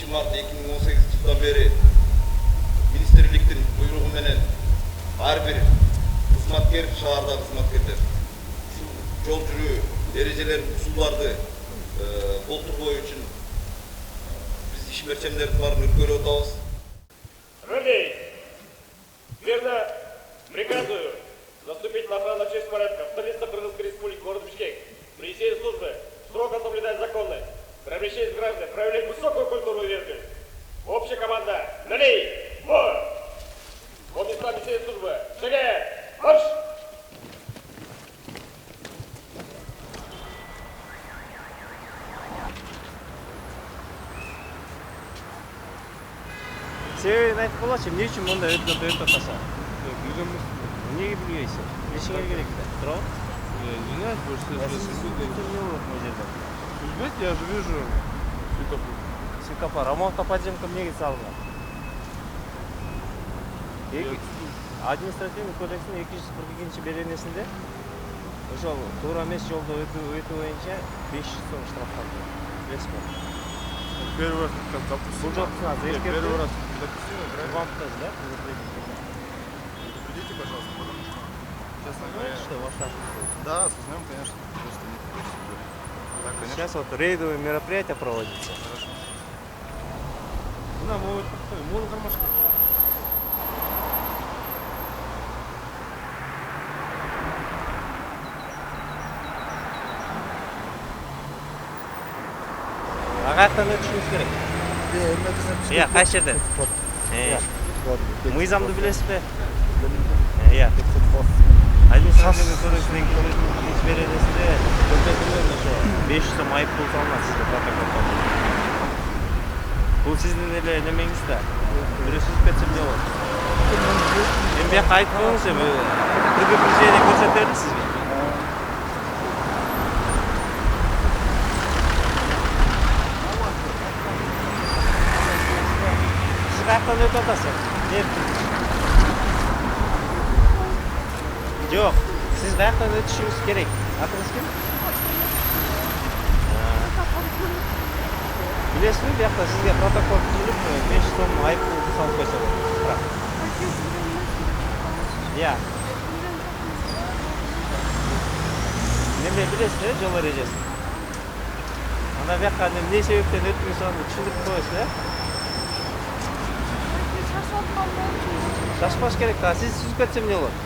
Mart 2018 жылдан beri министрликтин буйругу менен ар бир кызматкер, шаардагы кызматкерлер жол жүрүү эрежелерин, усулдарды болтурбоо үчүн биз ишмерчемдердин баарын өткөрүп атабыз. Верно, приказываю заступить на охрану честь порядка в столице Кыргызской республики, город Бишкек. При всей службе строго соблюдать законы, при обращении с граждан проявлять высокую культуру и вежливость. Общая команда, налей, бой! Вот места всей службы, шагай, марш! Себебін айтып болашы, не үшін мұнда өтіп атаса? Неге білгейсің? Ешіңе керек да. Тұра? Извиняюсь, больше Я же вижу светофор. Светофор. Ремонтқа подземка неге салынған? Административный кодекстің 242 беренесінде ошол туура эмес жолдо өтүү боюнча 500 сом штраф салынған. Билесизби? Первый раз как Бұл жоқтың азы ескерту. Первый раз допустимо, правильно? Вам тоже, да? Предупредите, пожалуйста, потому что, честно говоря... Что, ваша? Да, осознаем, конечно, просто не хочется говорить. Так, конечно. Сейчас вот рейдовые мероприятия проводятся. Хорошо. Да, мы вот кармашка. Ағаттан өтішіңіз керек. Иә, қай жерде? Мыйзамды білесіз бе? Иә. Административный кодекстің 242 беренесінде 500 сом айыппұл салынады сізге протоколдан. Бұл сіздің эле немеңіз да. Сүзүп кетсем не болот? Мен бияққа айтып қойыңыз, предупреждение көрсөтөлү сизге. Қаяқтан өтіп атасың? Жоқ, сіз қаяқтан өтішіңіз керек. Атыңыз кім? Білесіз бе, бияқта сізге протокол түзіліп 500 сом айыппұл салып қойса болады. Иә. Неме білесіз бе, жол ережесін? Ана бияққа не себептен өтпей соны түсіндіріп қойсыз, иә? Шашпаш керек, сіз сүзіп кетсем не болады?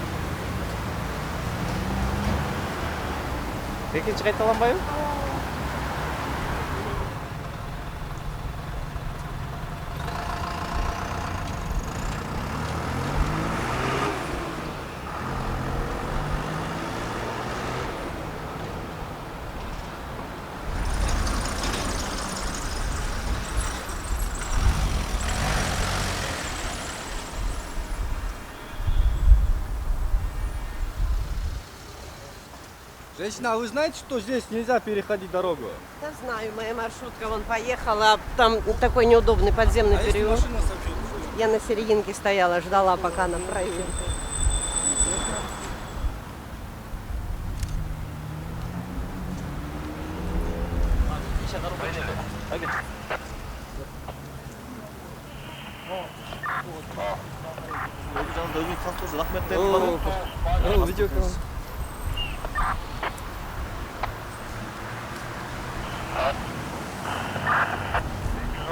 Екінші қайталанбай ма? Женщина, а вы знаете, что здесь нельзя переходить дорогу? Да знаю, моя маршрутка вон поехала, там такой неудобный подземный переулок. Я на серединке стояла, ждала, пока она пройдет.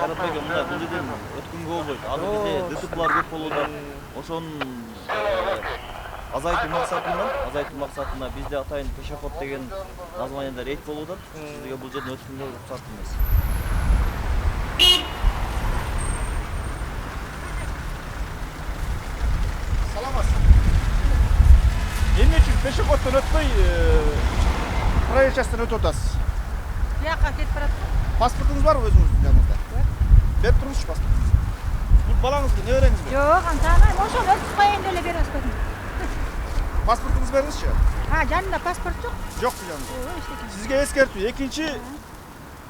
Каратайга мындай бул жерден өткөнгө болбойт. Ал кезде ДТПлар көп болууда. Ошонун азайтуу максатында бизде атайын пешоход деген названияда рейд болууда. Сизге бул жерден өткөнгө уруксат эмес. Саламатсыз. Эмне үчүн пешеходдон өтпөй проезд частынан өтүп атасыз? Бияққа кетип барат. Паспортуңуз барбы өзүңүздүн жаныңызда? Берип туруңузчу паспортуңузду. Бул балаңызбы, небереңизби? Жок, антаны ошону өткүзүп коеюн деле беребиз көтүн. Паспортуңузду бериңизчи. Жанында паспорт жок. Жокпу жаныңызда. Сизге эскертүү. Экинчи,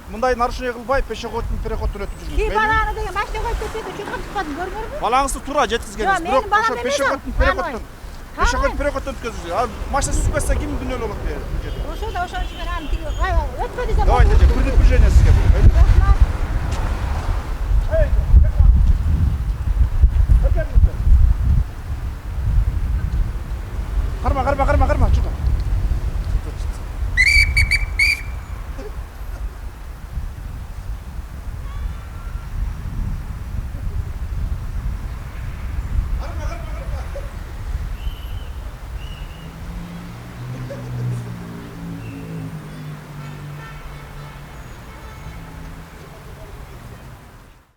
мындай нарушение кылбай пешеходдун переходдон өтүп жүрүңүз. Ки баланы деген машина коюп кетти, чуркап чыкпадым, көрмөдүңбү? Балаңызды туура жеткизгенсиз, бирок ошо пешеходдун переходдон өткөзүңүз. Ал машина сүзүп кетсе кимдин күнөө болот bu жерде? Ошондо ошон үчүн аны өтпө десем. Давайте, предупреждение сизге.